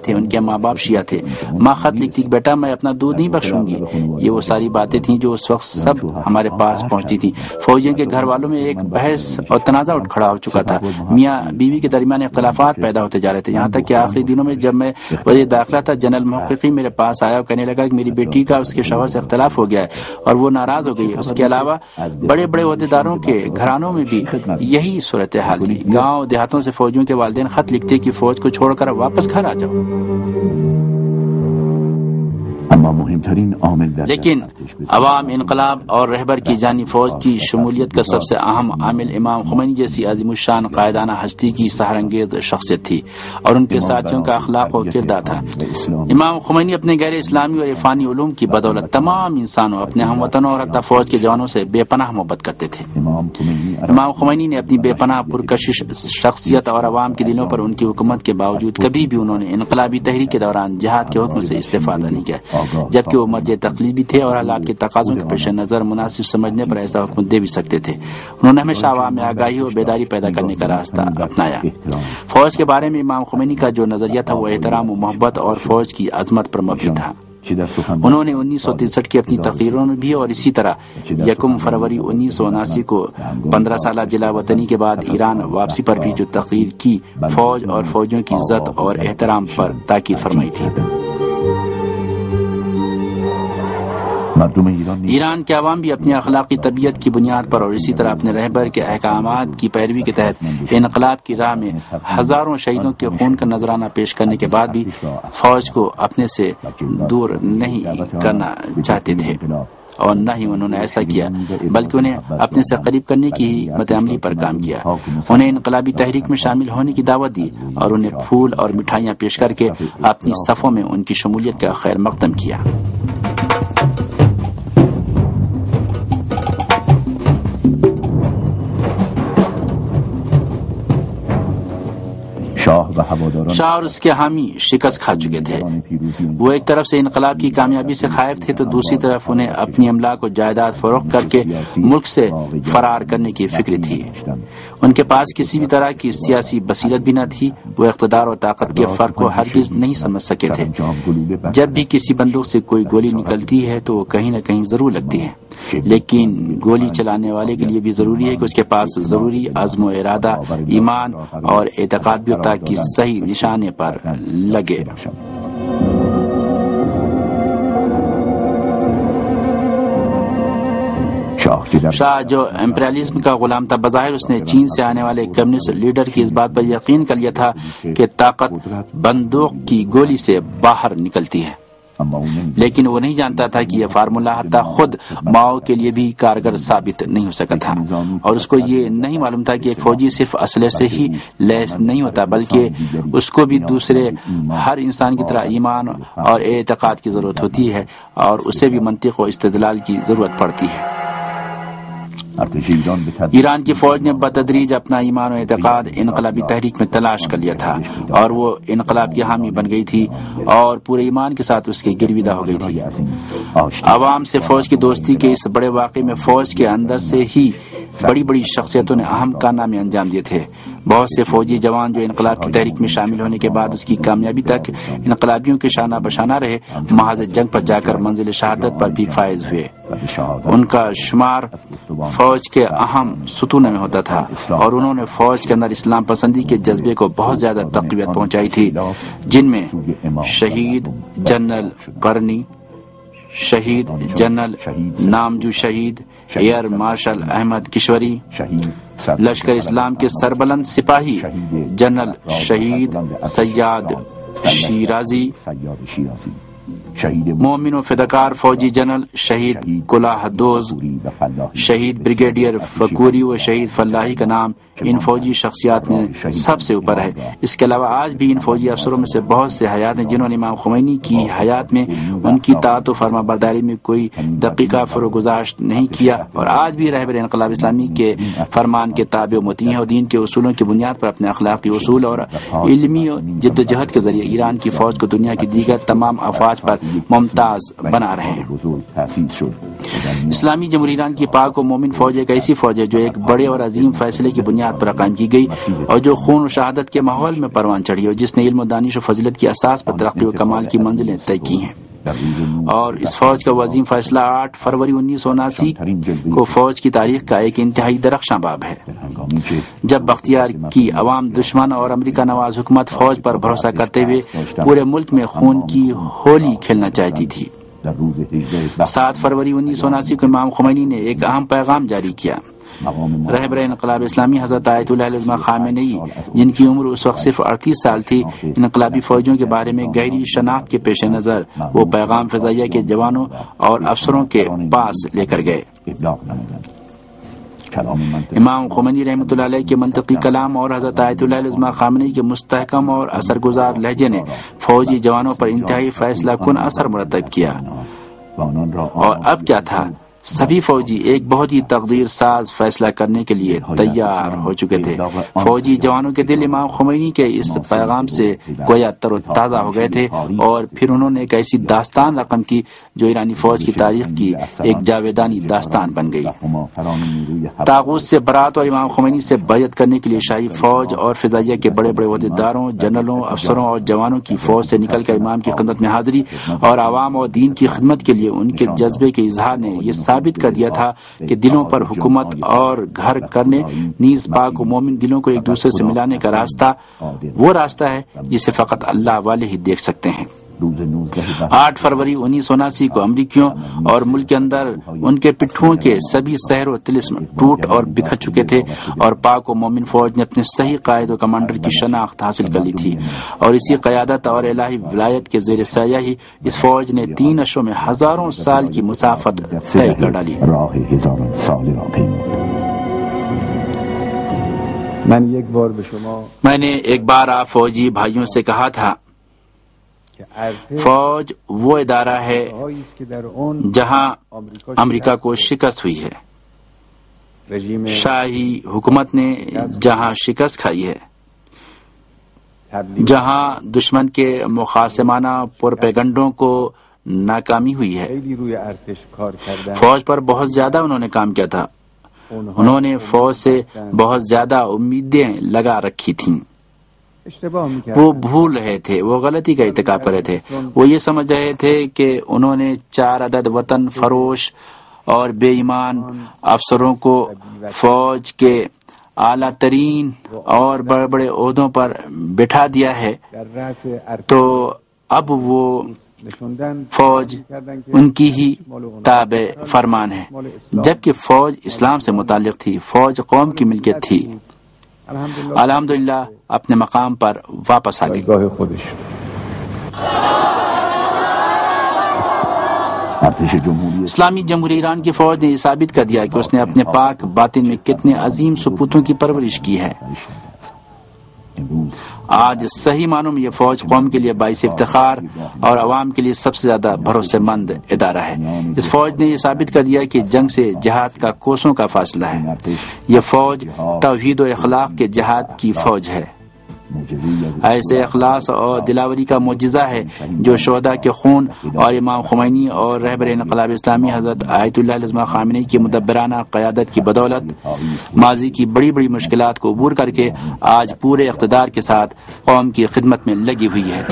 تھے، ان کے ماں باپ شیعہ تھے۔ ماں خط لکھتی کہ بیٹا میں اپنا دودھ نہیں بخشوں گی۔ یہ وہ ساری باتیں تھیں جو اس وقت سب ہمارے پاس پہنچتی تھیں۔ فوجیوں کے گھر والوں میں ایک بحث اور تنازع اٹھ کھڑا ہو چکا تھا۔ میاں بیوی کے درمیان اختلافات پیدا ہوتے جا رہے تھے، یہاں تک کہ آخری دنوں میں جب میں وزیر داخلہ تھا، جنرل محققی میرے پاس آیا اور کہنے لگا کہ میری بیٹی کا اس کے شوہر سے اختلاف ہو گیا ہے اور وہ ناراض ہو گئی ہے۔ اس کے علاوہ بڑے بڑے عہدیداروں کے گھرانوں میں بھی یہی صورتحال تھی۔ گاؤں دیہاتوں سے فوجیوں کے والدین خط لکھتے کہ فوج کو چھوڑ کر واپس گھر آ جاؤ۔ لیکن عوام، انقلاب اور رہبر کی جانی فوج کی شمولیت کا سب سے اہم عامل امام خمینی جیسی عظیم الشان قائدانہ ہستی کی سحرانگیز شخصیت تھی اور ان کے ساتھیوں کا اخلاق و کردار تھا۔ امام خمینی اپنے غیر اسلامی اور عرفانی علوم کی بدولت تمام انسانوں، اپنے ہم وطنوں اور حتی فوج کے جوانوں سے بے پناہ محبت کرتے تھے۔ امام خمینی نے اپنی بے پناہ پرکشش شخصیت اور عوام کے دلوں پر ان کی حکومت کے باوجود کبھی بھی انہوں نے انقلابی تحریک کے دوران جہاد کے حکم سے استفادہ نہیں کیا، جبکہ وہ مرجع تقلید بھی تھے اور حالات کے تقاضوں کے پیش نظر مناسب سمجھنے پر ایسا حکم دے بھی سکتے تھے۔ انہوں نے ہمیشہ عوام میں آگاہی اور بیداری پیدا کرنے کا راستہ اپنایا۔ فوج کے بارے میں امام خمینی کا جو نظریہ تھا وہ احترام و محبت اور فوج کی عظمت پر مبنی تھا۔ انہوں نے 1963 کی اپنی تقریروں میں بھی اور اسی طرح 1 فروری 1979 کو 15 سالہ جلا وطنی کے بعد ایران واپسی پر بھی جو تقریر کی، فوج اور فوجیوں کی عزت اور احترام پر تاکید فرمائی تھی۔ ایران کے عوام بھی اپنی اخلاقی طبیعت کی بنیاد پر اور اسی طرح اپنے رہبر کے احکامات کی پیروی کے تحت انقلاب کی راہ میں ہزاروں شہیدوں کے خون کا نذرانہ پیش کرنے کے بعد بھی فوج کو اپنے سے دور نہیں کرنا چاہتے تھے، اور نہ ہی انہوں نے ایسا کیا بلکہ انہیں اپنے سے قریب کرنے کی حکمت عملی پر کام کیا۔ انہیں انقلابی تحریک میں شامل ہونے کی دعوت دی اور انہیں پھول اور مٹھائیاں پیش کر کے اپنی صفوں میں ان کی شمولیت کا خیر مقدم کیا۔ شاہ اور اس کے حامی شکست کھا چکے تھے۔ وہ ایک طرف سے انقلاب کی کامیابی سے خائف تھے تو دوسری طرف انہیں اپنی املاک و جائیداد فروخت کر کے ملک سے فرار کرنے کی فکر تھی۔ ان کے پاس کسی بھی طرح کی سیاسی بصیرت بھی نہ تھی۔ وہ اقتدار اور طاقت کے فرق کو ہرگز نہیں سمجھ سکے تھے۔ جب بھی کسی بندوق سے کوئی گولی نکلتی ہے تو وہ کہیں نہ کہیں ضرور لگتی ہے، لیکن گولی چلانے والے کے لیے بھی ضروری ہے کہ اس کے پاس ضروری عزم و ارادہ، ایمان اور اعتقاد بھی ہوتا کہ صحیح نشانے پر لگے۔ شاہ جو امپریالزم کا غلام تھا، بظاہر اس نے چین سے آنے والے کمیونسٹ لیڈر کی اس بات پر یقین کر لیا تھا کہ طاقت بندوق کی گولی سے باہر نکلتی ہے، لیکن وہ نہیں جانتا تھا کہ یہ فارمولہ حتی خود ماؤ کے لیے بھی کارگر ثابت نہیں ہو سکا تھا، اور اس کو یہ نہیں معلوم تھا کہ ایک فوجی صرف اسلحے سے ہی لیس نہیں ہوتا بلکہ اس کو بھی دوسرے ہر انسان کی طرح ایمان اور اعتقاد کی ضرورت ہوتی ہے، اور اسے بھی منطق و استدلال کی ضرورت پڑتی ہے۔ ایران کی فوج نے بتدریج اپنا ایمان و اعتقاد انقلابی تحریک میں تلاش کر لیا تھا اور وہ انقلاب کی حامی بن گئی تھی اور پورے ایمان کے ساتھ اس کی گرویدہ ہو گئی تھی۔ عوام سے فوج کی دوستی کے اس بڑے واقعے میں فوج کے اندر سے ہی بڑی بڑی شخصیتوں نے اہم کارنامے انجام دیے تھے۔ بہت سے فوجی جوان جو انقلاب کی تحریک میں شامل ہونے کے بعد اس کی کامیابی تک انقلابیوں کے شانہ بشانہ رہے، محاذ جنگ پر جا کر منزل شہادت پر بھی فائز ہوئے۔ ان کا شمار فوج کے اہم ستونوں میں ہوتا تھا اور انہوں نے فوج کے اندر اسلام پسندی کے جذبے کو بہت زیادہ تقویت پہنچائی تھی، جن میں شہید جنرل قرنی، شہید جنرل نامجو شہید، ایئر مارشل احمد کشوری، لشکر اسلام کے سربلند سپاہی جنرل شہید سیاد شیرازی، مومن و فداکار فوجی جنرل شہید کلاه دوز، شہید بریگیڈیئر فکوری و شہید فلاحی کا نام ان فوجی شخصیات میں سب سے اوپر ہے۔ اس کے علاوہ آج بھی ان فوجی افسروں میں سے بہت سے حیات ہیں جنہوں نے امام خمینی کی حیات میں ان کی طاعت و فرما برداری میں کوئی دقیقہ فروگزاشت نہیں کیا اور آج بھی رہبر انقلاب اسلامی کے فرمان کے تابع و مطیع ہیں اور دین کے اصولوں کی بنیاد پر اپنے اخلاقی اصول اور علمی جد و جہد کے ذریعے ایران کی فوج کو دنیا کی دیگر تمام افواج پر ممتاز بنا رہے ہیں۔ اسلامی جمہوریہ ایران کی پاک و مومن فوج ایک ایسی فوج ہے جو ایک بڑے اور عظیم فیصلے کی بنیاد پر قائم کی گئی اور جو خون و شہادت کے ماحول میں پروان چڑھی اور جس نے علم و دانش و فضیلت کی اساس پر ترقی و کمال کی منزلیں طے کی ہیں۔ اور اس فوج کا وہ عظیم فیصلہ 8 فروری 1979 کو فوج کی تاریخ کا ایک انتہائی درخشاں باب ہے، جب بختیار کی عوام دشمن اور امریکہ نواز حکومت فوج پر بھروسہ کرتے ہوئے پورے ملک میں خون کی ہولی کھیلنا چاہتی تھی۔ 7 فروری 1979 کو امام خمینی نے ایک اہم پیغام جاری کیا۔ رہبر انقلاب اسلامی حضرت آیت اللہ علیہ السلام خامنئی، جن کی عمر اس وقت صرف 38 سال تھی، انقلابی فوجیوں کے بارے میں گہری شناخت کے پیش نظر وہ پیغام فضائیہ کے جوانوں اور افسروں کے پاس لے کر گئے۔ امام خمینی رحمۃ اللہ علیہ کے منطقی کلام اور حضرت آیت اللہ علیہ السلام خامنئی کے مستحکم اور اثرگزار لہجے نے فوجی جوانوں پر انتہائی فیصلہ کن اثر مرتب کیا۔ اور اب کیا تھا، سبھی فوجی ایک بہت ہی تقدیر ساز فیصلہ کرنے کے لیے تیار ہو چکے تھے۔ فوجی جوانوں کے دل امام خمینی کے اس پیغام سے گویا تر و تازہ ہو گئے تھے، اور پھر انہوں نے ایک ایسی داستان رقم کی جو ایرانی فوج کی تاریخ کی ایک جاویدانی داستان بن گئی۔ طاغوت سے برات اور امام خمینی سے بیعت کرنے کے لیے شاہی فوج اور فضائیہ کے بڑے بڑے عہدیداروں، جنرلوں، افسروں اور جوانوں کی فوج سے نکل کر امام کی خدمت میں حاضری اور عوام اور دین کی خدمت کے لیے ان کے جذبے کے اظہار نے یہ ثابت کر دیا تھا کہ دلوں پر حکومت اور گھر کرنے نیز پاک و مومن دلوں کو ایک دوسرے سے ملانے کا راستہ وہ راستہ ہے جسے فقط اللہ والے ہی دیکھ سکتے ہیں۔ 8 فروری 1979 کو امریکیوں اور ملک کے اندر ان کے پٹھوں کے سبھی سحر و طلسم ٹوٹ اور بکھر چکے تھے، اور پاک و مومن فوج نے اپنے صحیح قائد و کمانڈر کی شناخت حاصل کر لی تھی، اور اسی قیادت اور الہی ولایت کے زیر سایہ ہی اس فوج نے 3 اشروں میں ہزاروں سال کی مسافت طے کر ڈالی۔ میں نے ایک بار آپ فوجی بھائیوں سے کہا تھا، فوج وہ ادارہ ہے جہاں امریکہ کو شکست ہوئی ہے، شاہی حکومت نے جہاں شکست کھائی ہے، جہاں دشمن کے مخاصمانہ پروپیگنڈوں کو ناکامی ہوئی ہے۔ فوج پر بہت زیادہ انہوں نے کام کیا تھا، انہوں نے فوج سے بہت زیادہ امیدیں لگا رکھی تھیں۔ وہ بھول رہے تھے، وہ غلطی کا ارتکاب کر رہے تھے، وہ یہ سمجھ رہے تھے کہ انہوں نے 4 عدد وطن فروش اور بے ایمان افسروں کو فوج کے اعلیٰ ترین اور بڑے بڑے عہدوں پر بٹھا دیا ہے، تو اب وہ فوج ان کی ہی تابع فرمان ہے، جبکہ فوج اسلام سے متعلق تھی، فوج قوم کی ملکیت تھی۔ الحمدللہ اپنے مقام پر واپس آ گئی۔ اسلامی جمہوریہ ایران کی فوج نے یہ ثابت کر دیا کہ اس نے اپنے پاک باطن میں کتنے عظیم سپوتوں کی پرورش کی ہے۔ آج صحیح معنوں میں یہ فوج قوم کے لیے باعث افتخار اور عوام کے لیے سب سے زیادہ بھروسے مند ادارہ ہے۔ اس فوج نے یہ ثابت کر دیا کہ جنگ سے جہاد کا کوسوں کا فاصلہ ہے۔ یہ فوج توحید و اخلاق کے جہاد کی فوج ہے۔ ایسے اخلاص اور دلاوری کا معجزہ ہے جو شہداء کے خون اور امام خمینی اور رہبر انقلاب اسلامی حضرت آیت اللہ علیہ السلام خامنئی کی مدبرانہ قیادت کی بدولت ماضی کی بڑی بڑی مشکلات کو عبور کر کے آج پورے اقتدار کے ساتھ قوم کی خدمت میں لگی ہوئی ہے۔